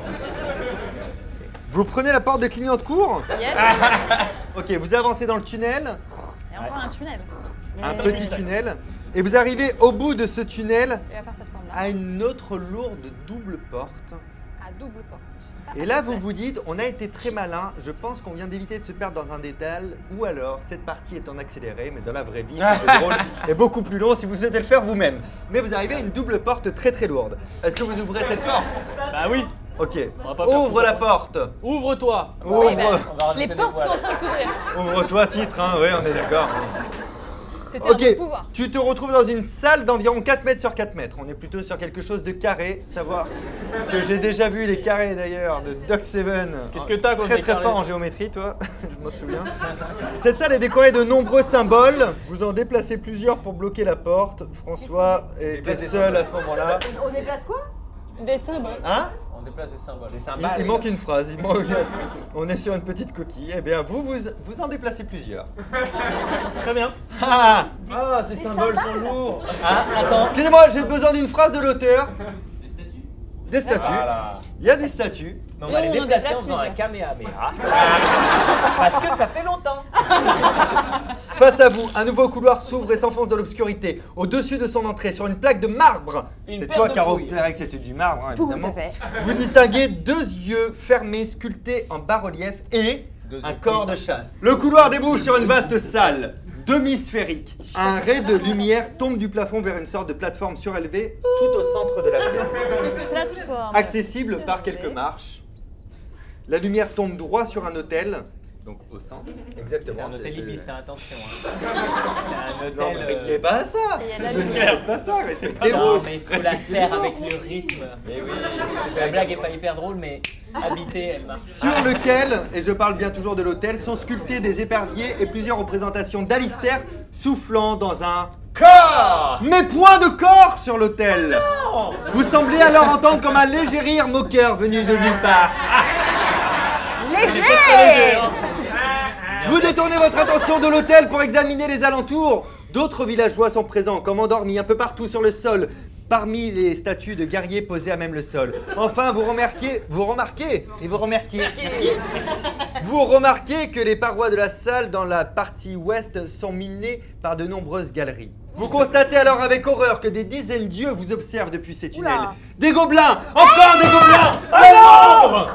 Vous prenez la porte de Clignancourt. Yes. Ok, vous avancez dans le tunnel, Et encore un tunnel. un petit tunnel, et vous arrivez au bout de ce tunnel Il va faire cette forme-là. à une autre lourde double porte. À double porte. Et là, vous vous dites, on a été très malin, je pense qu'on vient d'éviter de se perdre dans un détail, ou alors cette partie est en accéléré, mais dans la vraie vie, ce jeu de rôle est beaucoup plus long si vous souhaitez le faire vous-même. Mais vous arrivez à une double porte très très lourde. Est-ce que vous ouvrez cette porte? Bah oui. Ok. On va pas faire Ouvre tout la ça. porte. Ouvre-toi. Ouvre. bah, On va rajouter Les des portes poils. sont en train de s'ouvrir. Ouvre-toi, titre, hein. Ouais, on est d'accord. C'était un Ok, bon pouvoir. tu te retrouves dans une salle d'environ 4 mètres sur 4 mètres. On est plutôt sur quelque chose de carré. Savoir que j'ai déjà vu les carrés d'ailleurs de Doc Seven. Qu'est-ce que t'as contre Très les très carrés fort en géométrie, toi. Je m'en souviens. Cette salle est décorée de nombreux symboles. Vous en déplacez plusieurs pour bloquer la porte. François était seul à ce moment-là. On déplace quoi? Des symboles. Hein? On déplace les symboles. Il manque une phrase. On est sur une petite coquille. Eh bien, vous en déplacez plusieurs. Très bien. Ah! Ah, ces symboles sont lourds. Ah, attends. Excusez-moi, j'ai besoin d'une phrase de l'auteur. Des statues. Voilà. Il y a des statues. Mais on Et va les on en déplacer déplace en faisant un plusieurs. kamehameha. Parce que ça fait longtemps. Face à vous, un nouveau couloir s'ouvre et s'enfonce dans l'obscurité. Au-dessus de son entrée, sur une plaque de marbre, Une c'est paire toi de qui as couilles. repéré que c'était du marbre, hein, évidemment. fait. Vous distinguez 2 yeux fermés sculptés en bas-relief et un corps de chasse. Le couloir débouche sur une vaste salle, demi-sphérique. Un ray de lumière tombe du plafond vers une sorte de plateforme surélevée tout au centre de la pièce. Plateforme. Accessible par quelques marches. La lumière tombe droit sur un hôtel, donc au centre. Exactement. C'est un hôtel c'est- Ibis, attention. Hein. C'est un Non, hôtel. mais riez pas à ça. Et il y a la Ne lumière. faites pas ça, respectez-vous. Non, mais il faut la Respectez-le. faire avec le rythme. Mais oui, la blague est pas hyper drôle, mais habiter, elle marche. Sur lequel, et je parle bien toujours de l'hôtel, sont sculptés des éperviers et plusieurs représentations d'Alistair soufflant dans un corps. Mais point de corps sur l'hôtel. Vous semblez alors entendre comme un léger rire moqueur venu de nulle part. Léger! Vous détournez votre attention de l'hôtel pour examiner les alentours. D'autres villageois sont présents, comme endormis un peu partout sur le sol, parmi les statues de guerriers posées à même le sol. Enfin, vous remarquez que les parois de la salle dans la partie ouest sont minées par de nombreuses galeries. Vous constatez alors avec horreur que des dizaines d'yeux vous observent depuis ces tunnels. Oula. Des gobelins! Encore des gobelins! Un nombre!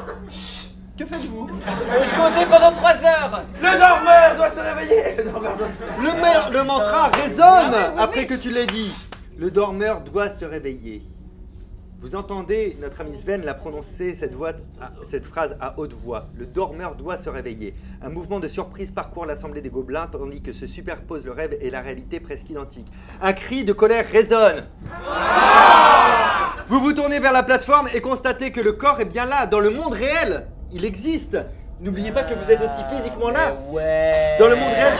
Que faites-vous? On joue au dé pendant 3 heures. Le dormeur doit se réveiller. Le dormeur doit se réveiller. Le mantra résonne après que tu l'aies dit. Le dormeur doit se réveiller. Vous entendez notre ami Sven la prononcer cette phrase à haute voix. Le dormeur doit se réveiller. Un mouvement de surprise parcourt l'assemblée des gobelins tandis que se superposent le rêve et la réalité presque identique. Un cri de colère résonne. Vous vous tournez vers la plateforme et constatez que le corps est bien là, dans le monde réel. Il existe. N'oubliez pas que vous êtes aussi physiquement là. Ouais. Dans le monde réel.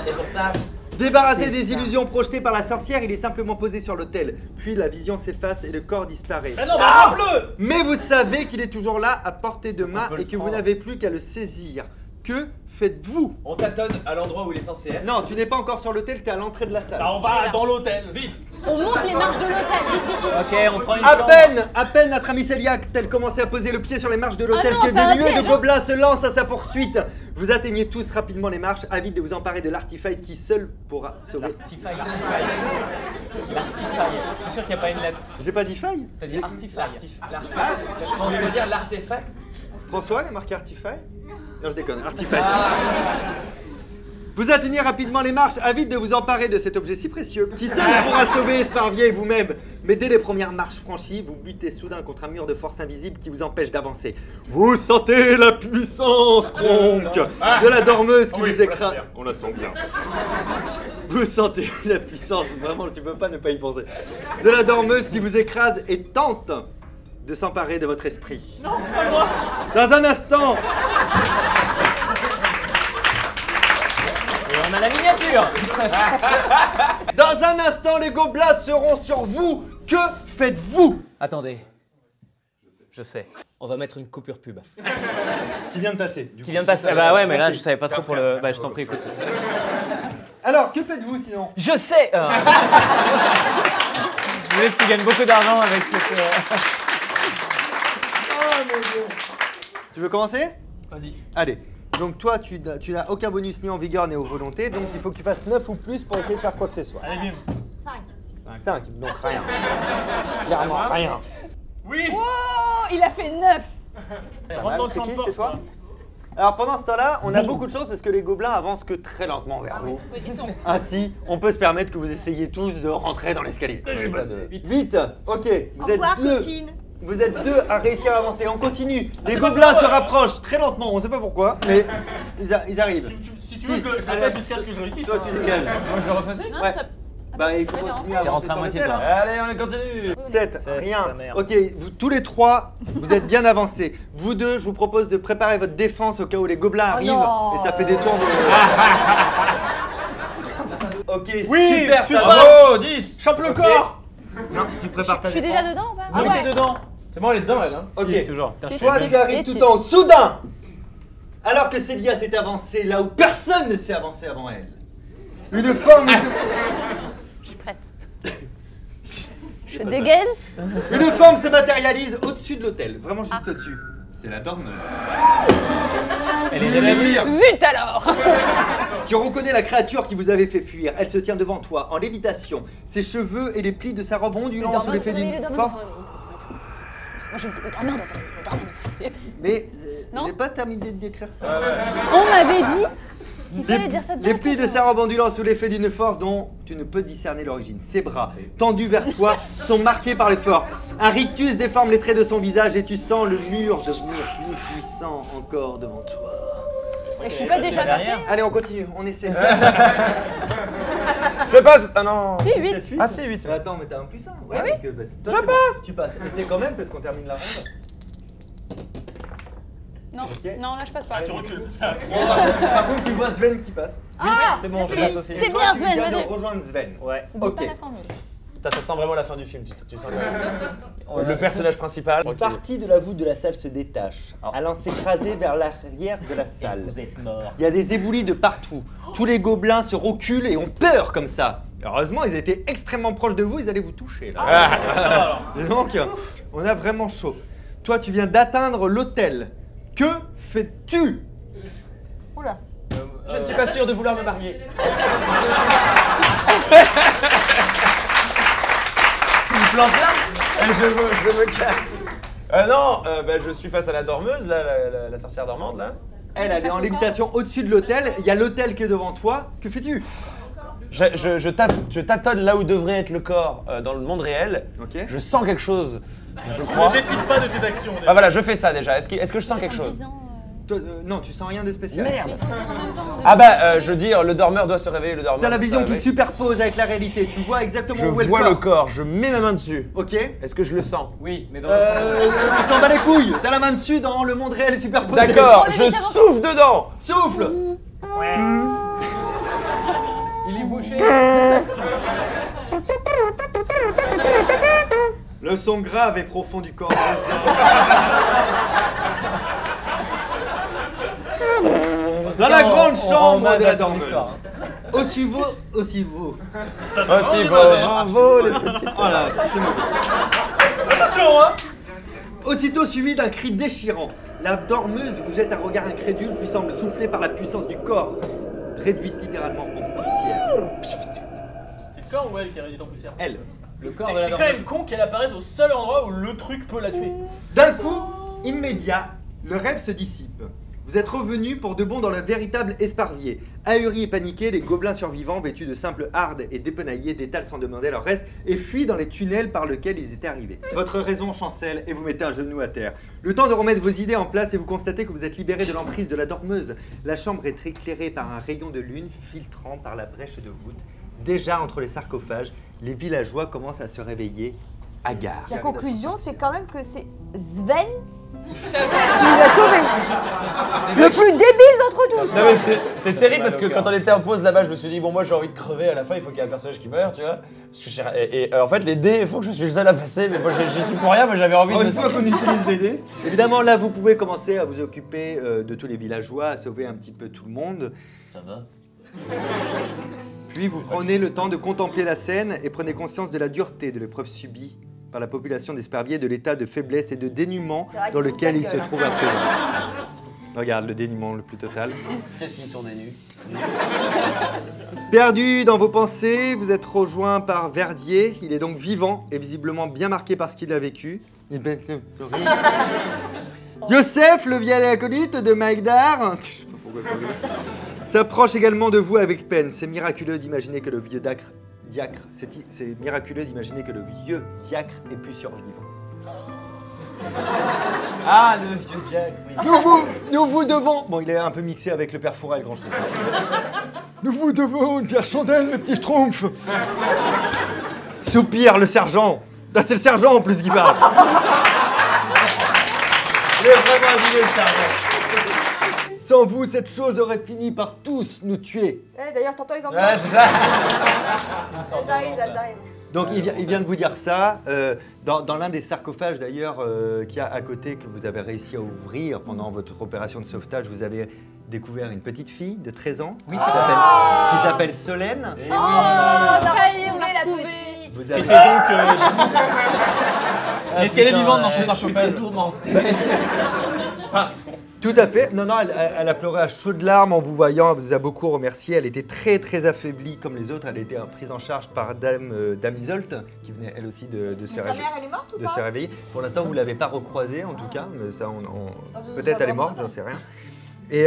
C'est pour ça. Débarrassé des illusions projetées par la sorcière, il est simplement posé sur l'autel. Puis la vision s'efface et le corps disparaît. Mais non, bah bleu. Mais vous savez qu'il est toujours là à portée de main peut le et que vous prendre. n'avez plus qu'à le saisir. Que faites-vous? On tâtonne à l'endroit où il est censé être. Non, tu n'es pas encore sur l'hôtel, tu es à l'entrée de la salle. Bah, on va dans l'hôtel, vite. On monte les marches de l'hôtel. Vite, vite, vite. Ok, on prend une chambre. À peine notre ami Céliac a-t-elle commencé à poser le pied sur les marches de l'hôtel Ah non, que pas un des nuées de piège, hein. gobelins se lancent à sa poursuite. Vous atteignez tous rapidement les marches, avides de vous emparer de l'artifact qui seul pourra sauver. L'artifaille. L'artifaille. Je suis sûr qu'il n'y a pas une lettre. J'ai pas dit faille? T'as dit artifaille. Je pense qu'on peut dire l'artefact. François, il a marqué artifact? Non, je déconne, artifact. Vous atteignez rapidement les marches, avides de vous emparer de cet objet si précieux, qui seul pourra sauver Esparvier et vous-même. Mais dès les premières marches franchies, vous butez soudain contre un mur de force invisible qui vous empêche d'avancer. Vous sentez la puissance, Kronk, de la dormeuse qui Oui, vous on la sent écrase. bien. On la sent bien. Vous sentez la puissance, vraiment, tu peux pas ne pas y penser. De la dormeuse qui vous écrase et tente de s'emparer de votre esprit. Non, pas moi. Dans un instant, Et on a la miniature. dans un instant, les gobelins seront sur vous. Que faites-vous? Attendez. Je sais. On va mettre une coupure pub. Qui vient de passer. Qui vient de passer. Bah ouais, mais là, Merci. je savais pas trop pour le. Bah, je t'en prie, écoute. Alors, que faites-vous sinon? Je sais. Je voulais que tu gagnes beaucoup d'argent avec cette. Oh mon Dieu. Tu veux commencer? Vas-y. Allez. Donc toi, tu n'as aucun bonus ni en vigueur ni aux volontés, donc il faut que tu fasses 9 ou plus pour essayer de faire quoi que ce soit. Allez, bim. 5. 5, donc rien. Clairement rien. Oui. Oh, il a fait 9. Rentre dans le C'est champ qui, de c'est force. toi? toi. Alors pendant ce temps-là, on a beaucoup de choses parce que les gobelins avancent que très lentement vers vous. Oui, ils sont. Ainsi, on peut se permettre que vous essayiez tous de rentrer dans l'escalier. J'ai passé. Vite. Ok, vous Au êtes revoir, deux. copine. Vous êtes 2 à réussir à avancer. On continue. Les gobelins se rapprochent très lentement. On sait pas pourquoi, mais ils arrivent. Si tu veux, je le fais jusqu'à ce que je réussisse. Toi, tu dégages. Moi, je le refaisais. Non, Ouais. t'as- Bah, il faut continuer à T'es avancer rentré à sur moitié, l'hôtel, toi. hein. Allez, on continue. 7, Sept, rien. sa mère. Ok, vous, tous les 3, vous êtes bien avancés. Vous 2, je vous propose de préparer votre défense au cas où les gobelins arrivent. non. Et ça fait des tours de... Ok, Oui, super, tu t'as- passes. Bravo, 10. Chope le Ok. corps. Non, tu prépares ta Je suis défense. déjà dedans ou pas Ah ouais. dedans. C'est bon, elle est dedans, elle. Hein. Ok, Si, toujours. Putain, je toi fais tu arrives tout en haut. Soudain, alors que Célia s'est avancée là où personne ne s'est avancé avant elle, une forme se... Je suis prête. Je dégaine. Une forme se matérialise au-dessus de l'hôtel, vraiment juste au-dessus. C'est la dormeuse. Elle est de la mire. Zut alors. Tu reconnais la créature qui vous avait fait fuir. Elle se tient devant toi en lévitation. Ses cheveux et les plis de sa robe ondulant sous l'effet d'une force. Moi je me dis, le dormeur dans un lit, le dormeur dans un lit. Mais Non. j'ai pas terminé de décrire ça. On m'avait dit qu'il fallait dire ça de Les plis de sa robe ondulant sous l'effet d'une force dont tu ne peux discerner l'origine. Ses bras, tendus vers toi, sont marqués par l'effort. Un rictus déforme les traits de son visage et tu sens le mur devenir plus puissant encore devant toi. Mais je suis pas déjà passée. Allez, on continue, on essaie. Je passe. Ah non. Si, 8. 7, 8. Ah si, 8. Bah attends, mais t'as un plus 1. Ouais, Ah oui. donc, bah, toi, je passe. Tu passes. Essaie quand même parce qu'on termine la ronde. Non, Ok. non, là je passe pas. Tu recules. Par contre, tu vois Sven qui passe. Ah, C'est bon, je Oui, passe aussi. c'est Toi, bien tu Sven, viens de vas-y. rejoindre Sven. Ouais. Dis Ok. pas la formule. Putain, ça sent vraiment la fin du film, tu sens le personnage principal. Une partie de la voûte de la salle se détache, allant s'écraser vers l'arrière de la salle. Vous êtes mort. Il y a des éboulis de partout. Tous les gobelins se reculent et ont peur comme ça. Heureusement, ils étaient extrêmement proches de vous, ils allaient vous toucher là. Et donc, on a vraiment chaud. Toi, tu viens d'atteindre l'hôtel. Que fais-tu? Oula. Je ne suis pas sûr de vouloir me marier. Tu me plantes là? Je me casse. Non, bah, je suis face à la dormeuse, là, la sorcière dormante, là. Elle est Face en au lévitation au-dessus de l'hôtel. Il y a l'hôtel qui est devant toi. Que fais-tu? Je tâtonne là où devrait être le corps dans le monde réel. Ok. Je sens quelque chose, je Ne crois. décide pas de tes actions. Ah voilà, je fais ça déjà. Est-ce que je sens quelque En chose? disant, Toi, non, tu sens rien de spécial. Merde. mais il faut dire en même temps. Ah bah, je dis, le dormeur doit se réveiller, le dormeur. T'as la doit se vision qui réveiller. superpose avec la réalité. Tu vois exactement Je où est le vois corps. le corps, je mets ma main dessus. Ok. Est-ce que je le sens? Oui, mais dans On s'en bat les couilles. T'as la main dessus dans le monde réel superposé. D'accord, Oh, je l'évidemment. souffle dedans. Souffle. Il est bouché. Le son grave et profond du corps de Dans la grande chambre de la dormeuse. Aussi vaut. Aussi vaut les petits. Voilà, c'était mauvais. Attention, hein. Aussitôt suivi d'un cri déchirant, la dormeuse vous jette un regard incrédule puis semble soufflée par la puissance du corps, réduite littéralement en poussière. C'est le corps ou elle qui est réduite en poussière? Elle. Le corps C'est de la c'est quand dormeuse. même con qu'elle apparaisse au seul endroit où le truc peut la tuer. D'un coup, immédiat, le rêve se dissipe. Vous êtes revenus pour de bon dans le véritable esparvier. Ahuris et paniqués, les gobelins survivants, vêtus de simples hardes et dépenaillés, détalent sans demander leur reste et fuient dans les tunnels par lesquels ils étaient arrivés. Votre raison chancelle et vous mettez un genou à terre. Le temps de remettre vos idées en place et vous constatez que vous êtes libéré de l'emprise de la dormeuse. La chambre est éclairée par un rayon de lune filtrant par la brèche de voûte. Déjà entre les sarcophages, les villageois commencent à se réveiller hagards. La conclusion, c'est quand même que c'est Sven qui nous a sauvés. Le plus débile d'entre tous. Non mais c'est terrible parce que quand on était en pause là-bas, je me suis dit bon moi j'ai envie de crever à la fin, il faut qu'il y ait un personnage qui meure, tu vois. Parce que et en fait les dés, il faut que je suis le seul à passer, mais moi j'y suis pour rien, moi j'avais envie de Une fois qu'on utilise les dés, évidemment là vous pouvez commencer à vous occuper de tous les villageois, à sauver un petit peu tout le monde. Ça va? Puis vous prenez le temps de contempler la scène et prenez conscience de la dureté de l'épreuve subie par la population d'Esparvier, de l'état de faiblesse et de dénuement C'est vrai dans qu'ils lequel ont ils sa se gueule, trouvent à présent. Regarde le dénuement le plus total. Qu'est-ce qu'ils sont des nus? Perdu dans vos pensées, vous êtes rejoint par Verdier. Il est donc vivant et visiblement bien marqué par ce qu'il a vécu. Yosef, le vieil acolyte de Maïgdar, je sais pas pourquoi je dis, s'approche également de vous avec peine. C'est miraculeux d'imaginer que le vieux diacre, c'est miraculeux d'imaginer que le vieux diacre ait pu survivre. Ah, le vieux Jack, oui. Nous vous devons... Bon, il est un peu mixé avec le père Fouras et le grand Schtroumpf. Nous vous devons une pierre chandelle, mes petits Schtroumpfs. Soupire le sergent. Ah, c'est le sergent en plus qui parle. Il est vraiment abusé, le sergent. Sans vous, cette chose aurait fini par tous nous tuer. D'ailleurs, t'entends les enfants. Ouais, c'est ça. Elles arrivent. Donc il vient de vous dire ça. Dans l'un des sarcophages d'ailleurs qu'il y a à côté que vous avez réussi à ouvrir pendant votre opération de sauvetage, vous avez découvert une petite fille de 13 ans qui s'appelle Solène. Et Oh, ça y est, on est la retrouvé. petite. Vous C'était avez... donc. Est-ce qu'elle est vivante dans son Je suis sarcophage très tourmenté. Tout à fait. Non, elle a pleuré à chaudes larmes en vous voyant. Elle vous a beaucoup remercié. Elle était très très affaiblie comme les autres. Elle a été prise en charge par Dame Isolt, qui venait elle aussi de se Sa mère, elle est morte ou de pas? se réveiller. Pour l'instant, vous ne l'avez pas recroisée en tout cas, mais ça, ce peut-être soit elle est morte, vraiment j'en sais rien. Et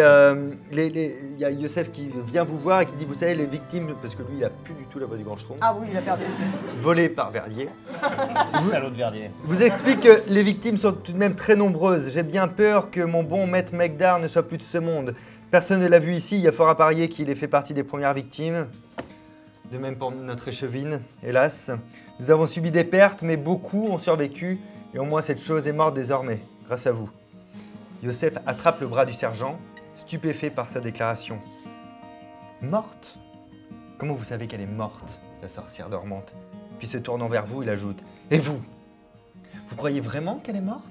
il y a Youssef qui vient vous voir et qui dit, vous savez, les victimes, parce que lui, il a plus du tout la voix du grand Schtroumpf, Ah oui, il a perdu. volées par Verdier, Salaud de Verdier. vous explique que les victimes sont tout de même très nombreuses. J'ai bien peur que mon bon maître Megdar ne soit plus de ce monde. Personne ne l'a vu ici, il y a fort à parier qu'il ait fait partie des premières victimes. De même pour notre échevine, hélas. Nous avons subi des pertes, mais beaucoup ont survécu, et au moins cette chose est morte désormais, grâce à vous. Youssef attrape le bras du sergent, stupéfait par sa déclaration. Morte? Comment vous savez qu'elle est morte, la sorcière dormante? Puis se tournant vers vous, il ajoute, et vous? Vous croyez vraiment qu'elle est morte?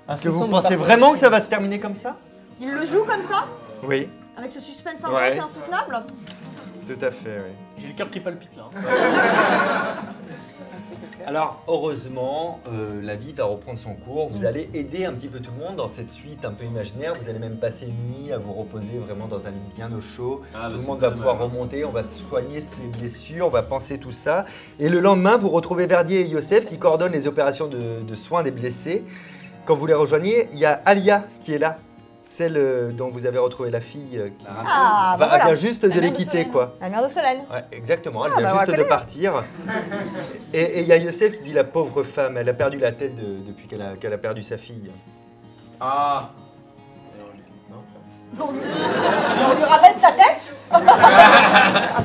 Est-ce que vous pensez vraiment que ça va se terminer comme ça? Il le joue comme ça? Oui, Avec ce suspense Ouais. intense et insoutenable? tout à fait, oui. J'ai le cœur qui palpite là. Alors, heureusement, la vie va reprendre son cours. Vous allez aider un petit peu tout le monde dans cette suite un peu imaginaire. Vous allez même passer une nuit à vous reposer vraiment dans un lit bien au chaud. Tout le monde va pouvoir remonter, on va soigner ses blessures, on va penser tout ça. Et le lendemain, vous retrouvez Verdier et Youssef qui coordonnent les opérations de soins des blessés. Quand vous les rejoignez, il y a Alia qui est là. Celle dont vous avez retrouvé la fille qui Ah, bah elle voilà. vient juste de La les mère de quitter, Solène. quoi. La mère de Solène. Ouais, exactement, elle Ah, vient bah, on la juste de connaît. partir. Et il y a Youssef qui dit la pauvre femme, elle a perdu la tête depuis qu'elle a perdu sa fille. Ah. On lui ramène sa tête?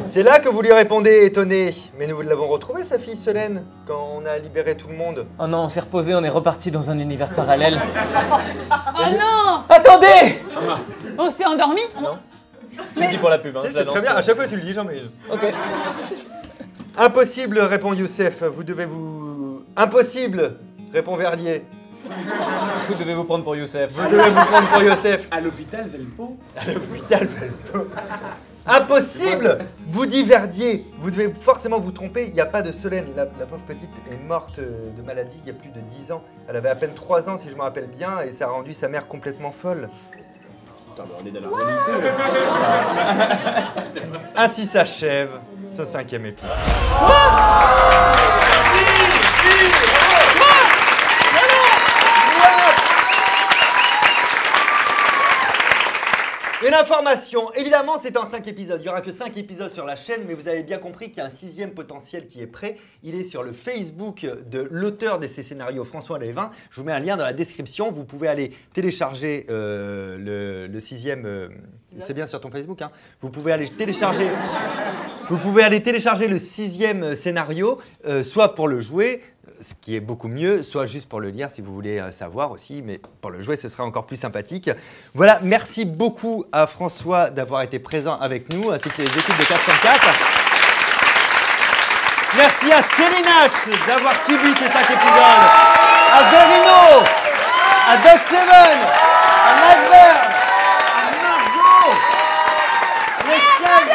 C'est là que vous lui répondez étonné. Mais nous l'avons retrouvée, sa fille Solène, quand on a libéré tout le monde. Oh non, on s'est reposé, on est reparti dans un univers parallèle. Oh non! Attendez! On s'est endormi? Tu le dis pour la pub, hein, je C'est l'annonce. très bien, à chaque fois tu le dis, Jean-Marie. Ok. Impossible, répond Youssef, vous devez vous... Impossible, répond Verdier. Vous devez vous prendre pour Youssef. Vous devez vous prendre pour Youssef. À l'hôpital Velpo. À l'hôpital Velpo. Impossible, vous dit Verdier. Vous devez forcément vous tromper, il n'y a pas de Solène. La pauvre petite est morte de maladie il y a plus de 10 ans. Elle avait à peine 3 ans si je me rappelle bien et ça a rendu sa mère complètement folle. Putain, mais on est dans la réalité. Ainsi s'achève ce 5e épisode. Une information, évidemment c'est en 5 épisodes, il n'y aura que 5 épisodes sur la chaîne, mais vous avez bien compris qu'il y a un 6e potentiel qui est prêt. Il est sur le Facebook de l'auteur de ces scénarios, François Lévin. Je vous mets un lien dans la description, vous pouvez aller télécharger le 6e... c'est bien sur ton Facebook, hein. Vous pouvez aller télécharger le 6e scénario, soit pour le jouer, ce qui est beaucoup mieux, soit juste pour le lire si vous voulez savoir aussi, mais pour le jouer, ce sera encore plus sympathique. Voilà, merci beaucoup à François d'avoir été présent avec nous, ainsi que les équipes de 404. Merci à Céline H d'avoir suivi ces 5 épisodes, à Verino, à Doc Seven, à Macbert, à Margot, les chaînes...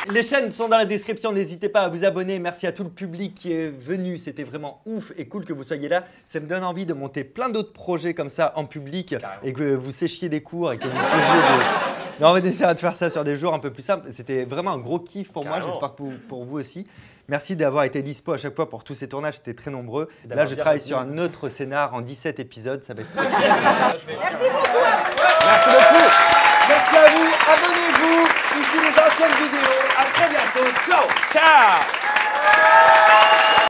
Les chaînes sont dans la description, n'hésitez pas à vous abonner. Merci à tout le public qui est venu, c'était vraiment ouf et cool que vous soyez là. Ça me donne envie de monter plein d'autres projets comme ça en public et que vous séchiez des cours et que vous posiez des... Non, on va essayer de faire ça sur des jours un peu plus simples. C'était vraiment un gros kiff pour moi, j'espère que pour vous aussi. Merci d'avoir été dispo à chaque fois pour tous ces tournages, c'était très nombreux. Là, je travaille sur un autre scénar en 17 épisodes, ça va être très Merci beaucoup. Merci beaucoup. Merci à vous, abonnez-vous. Ici les prochaine vidéo. À très bientôt. Ciao. Ciao.